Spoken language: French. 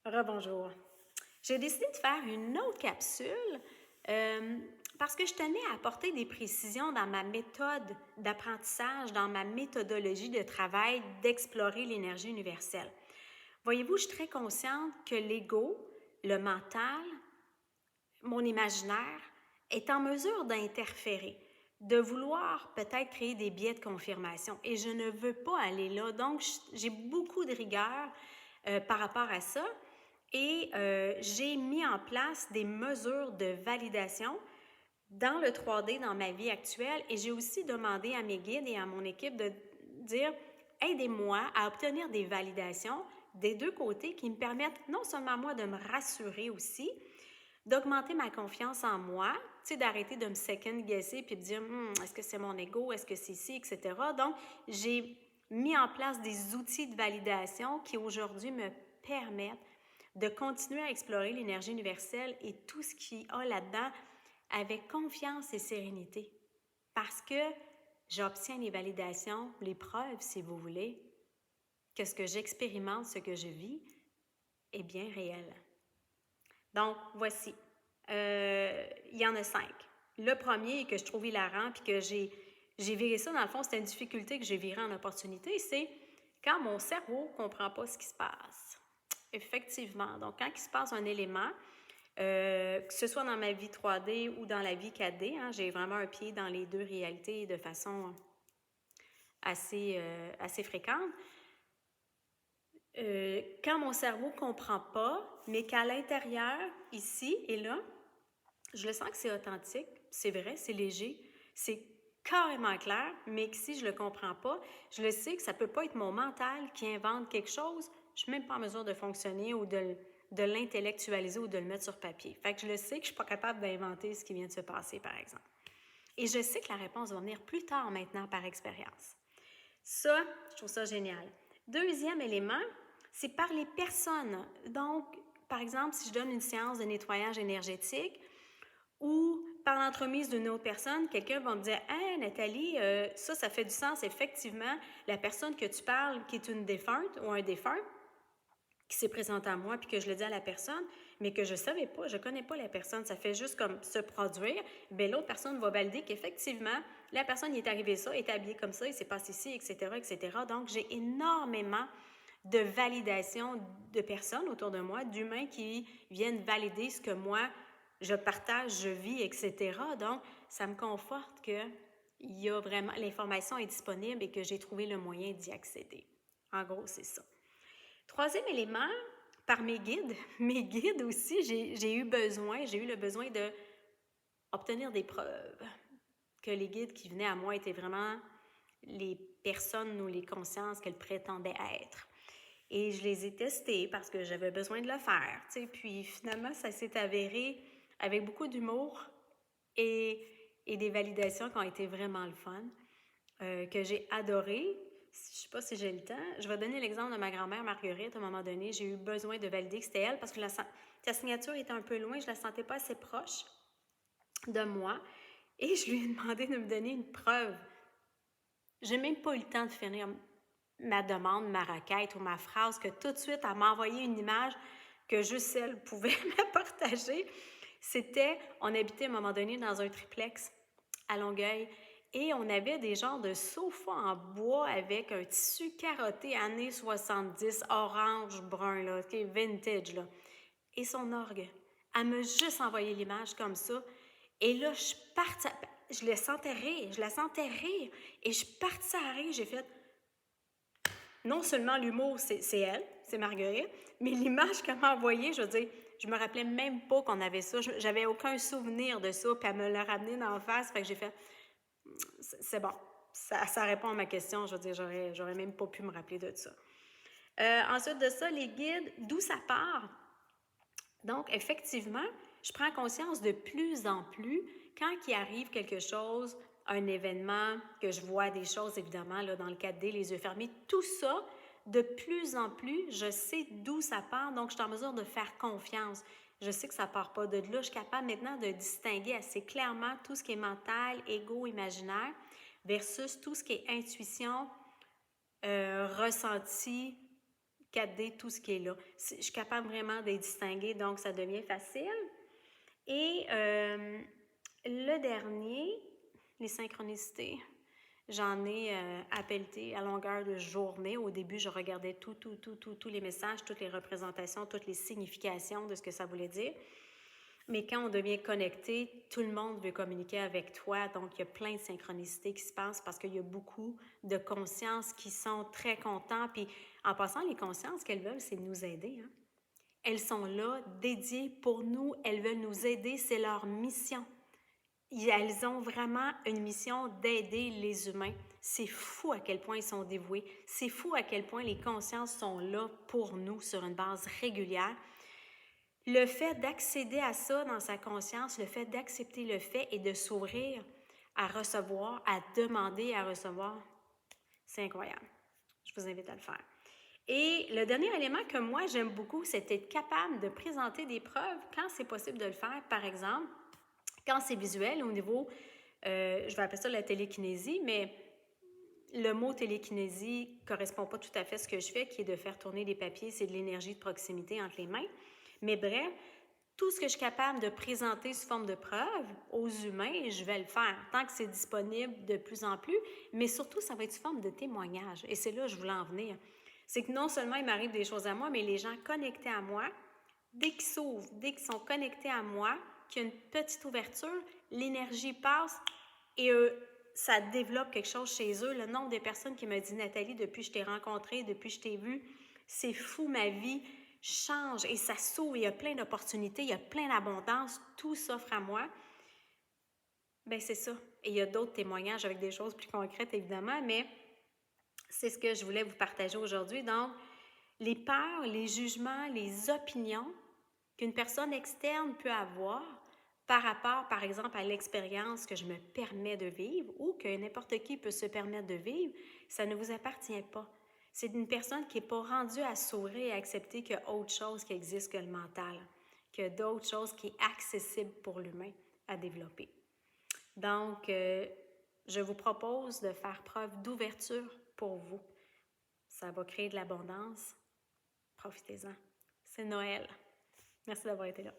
Rebonjour. J'ai décidé de faire une autre capsule parce que je tenais à apporter des précisions dans ma méthode d'apprentissage, dans ma méthodologie de travail d'explorer l'énergie universelle. Voyez-vous, je suis très consciente que l'ego, le mental, mon imaginaire est en mesure d'interférer, de vouloir peut-être créer des biais de confirmation. Et je ne veux pas aller là. Donc, j'ai beaucoup de rigueur par rapport à ça. Et j'ai mis en place des mesures de validation dans le 3D dans ma vie actuelle. Et j'ai aussi demandé à mes guides et à mon équipe de dire aidez-moi à obtenir des validations des deux côtés qui me permettent non seulement moi de me rassurer aussi, d'augmenter ma confiance en moi, tu sais, d'arrêter de me second-guesser puis de dire est-ce que c'est mon ego, est-ce que c'est ci, etc. Donc, j'ai mis en place des outils de validation qui aujourd'hui me permettent de continuer à explorer l'énergie universelle et tout ce qu'il y a là-dedans avec confiance et sérénité. Parce que j'obtiens les validations, les preuves, si vous voulez, que ce que j'expérimente, ce que je vis, est bien réel. Donc, voici. Il y en a 5. Le premier que je trouve hilarant, puis que j'ai viré ça, dans le fond, c'était une difficulté que j'ai viré en opportunité, c'est quand mon cerveau ne comprend pas ce qui se passe. Effectivement. Donc, quand il se passe un élément, que ce soit dans ma vie 3D ou dans la vie 4D, hein, j'ai vraiment un pied dans les deux réalités de façon assez fréquente. Quand mon cerveau ne comprend pas, mais qu'à l'intérieur, ici et là, je le sens que c'est authentique, c'est vrai, c'est léger, c'est carrément clair, mais que si je ne le comprends pas, je le sais que ça ne peut pas être mon mental qui invente quelque chose, je ne suis même pas en mesure de fonctionner ou de l'intellectualiser ou de le mettre sur papier. Fait que je le sais que je ne suis pas capable d'inventer ce qui vient de se passer, par exemple. Et je sais que la réponse va venir plus tard maintenant par expérience. Ça, je trouve ça génial. Deuxième élément, c'est par les personnes. Donc, par exemple, si je donne une séance de nettoyage énergétique ou par l'entremise d'une autre personne, quelqu'un va me dire « Hey, Nathalie, ça fait du sens. Effectivement, la personne que tu parles, qui est une défunte ou un défunt, qui s'est présenté à moi puis que je le dis à la personne, mais que je ne savais pas, je ne connais pas la personne, ça fait juste comme se produire, bien l'autre personne va valider qu'effectivement, la personne, il est arrivé ça, est habillée comme ça, il s'est passé ci, etc., etc. Donc, j'ai énormément de validation de personnes autour de moi, d'humains qui viennent valider ce que moi, je partage, je vis, etc. Donc, ça me conforte que il y a vraiment, l'information est disponible et que j'ai trouvé le moyen d'y accéder. En gros, c'est ça. Troisième élément, par mes guides aussi, j'ai eu le besoin d'obtenir des preuves que les guides qui venaient à moi étaient vraiment les personnes ou les consciences qu'elles prétendaient être. Et je les ai testés parce que j'avais besoin de le faire. Tu sais. Puis finalement, ça s'est avéré avec beaucoup d'humour et des validations qui ont été vraiment le fun, que j'ai adoré. Je ne sais pas si j'ai le temps. Je vais donner l'exemple de ma grand-mère Marguerite. À un moment donné, j'ai eu besoin de valider que c'était elle parce que sa signature était un peu loin. Je ne la sentais pas assez proche de moi. Et je lui ai demandé de me donner une preuve. Je n'ai même pas eu le temps de finir ma demande, ma requête ou ma phrase que tout de suite, elle m'a envoyé une image que juste elle pouvait me partager. C'était, on habitait à un moment donné dans un triplex à Longueuil et on avait des genres de sofas en bois avec un tissu carotté années 70, orange, brun, là, qui est vintage, là. Et son orgue. Elle m'a juste envoyé l'image comme ça. Et là, je la sentais rire. Et je suis partie à rire, j'ai fait, non seulement l'humour, c'est elle, c'est Marguerite, mais l'image qu'elle m'a envoyée, je veux dire, je me rappelais même pas qu'on avait ça. J'avais aucun souvenir de ça, puis elle me l'a ramené d'en face. Fait que j'ai fait, c'est bon, ça répond à ma question. Je veux dire, j'aurais même pas pu me rappeler de ça. Ensuite de ça, les guides, d'où ça part? Donc, effectivement, je prends conscience de plus en plus quand il arrive quelque chose, un événement, que je vois des choses, évidemment, là, dans le 4D, les yeux fermés, tout ça, de plus en plus, je sais d'où ça part, donc je suis en mesure de faire confiance. Je sais que ça ne part pas de là. Je suis capable maintenant de distinguer assez clairement tout ce qui est mental, égo, imaginaire, versus tout ce qui est intuition, ressenti, 4D, tout ce qui est là. Je suis capable vraiment de les distinguer, donc ça devient facile. Et le dernier, les synchronicités. J'en ai appelé à longueur de journée. Au début, je regardais tous les messages, toutes les représentations, toutes les significations de ce que ça voulait dire. Mais quand on devient connecté, tout le monde veut communiquer avec toi. Donc, il y a plein de synchronicités qui se passent parce qu'il y a beaucoup de consciences qui sont très contents. Puis, en passant, les consciences qu'elles veulent, c'est de nous aider. Hein? Elles sont là, dédiées pour nous. Elles veulent nous aider. C'est leur mission. Elles ont vraiment une mission d'aider les humains. C'est fou à quel point ils sont dévoués. C'est fou à quel point les consciences sont là pour nous sur une base régulière. Le fait d'accéder à ça dans sa conscience, le fait d'accepter le fait et de s'ouvrir à recevoir, à demander à recevoir, c'est incroyable. Je vous invite à le faire. Et le dernier élément que moi j'aime beaucoup, c'est d'être capable de présenter des preuves quand c'est possible de le faire. Par exemple, quand c'est visuel au niveau, je vais appeler ça la télékinésie, mais le mot télékinésie ne correspond pas tout à fait à ce que je fais, qui est de faire tourner des papiers, c'est de l'énergie de proximité entre les mains. Mais bref, tout ce que je suis capable de présenter sous forme de preuve aux humains, je vais le faire tant que c'est disponible de plus en plus, mais surtout, ça va être sous forme de témoignage. Et c'est là que je voulais en venir. C'est que non seulement il m'arrive des choses à moi, mais les gens connectés à moi, dès qu'ils s'ouvrent, dès qu'ils sont connectés à moi, qu'il y a une petite ouverture, l'énergie passe et ça développe quelque chose chez eux. Le nombre de personnes qui me disent « Nathalie, depuis que je t'ai rencontrée, depuis que je t'ai vue, c'est fou, ma vie change et ça s'ouvre, il y a plein d'opportunités, il y a plein d'abondance, tout s'offre à moi. » Bien, c'est ça. Et il y a d'autres témoignages avec des choses plus concrètes, évidemment, mais c'est ce que je voulais vous partager aujourd'hui. Donc, les peurs, les jugements, les opinions qu'une personne externe peut avoir par rapport, par exemple, à l'expérience que je me permets de vivre ou que n'importe qui peut se permettre de vivre, ça ne vous appartient pas. C'est une personne qui n'est pas rendue à s'ouvrir et à accepter qu'il y a autre chose qui existe que le mental, qu'il y a d'autres choses qui est accessible pour l'humain à développer. Donc, je vous propose de faire preuve d'ouverture pour vous. Ça va créer de l'abondance. Profitez-en. C'est Noël. Merci d'avoir été là.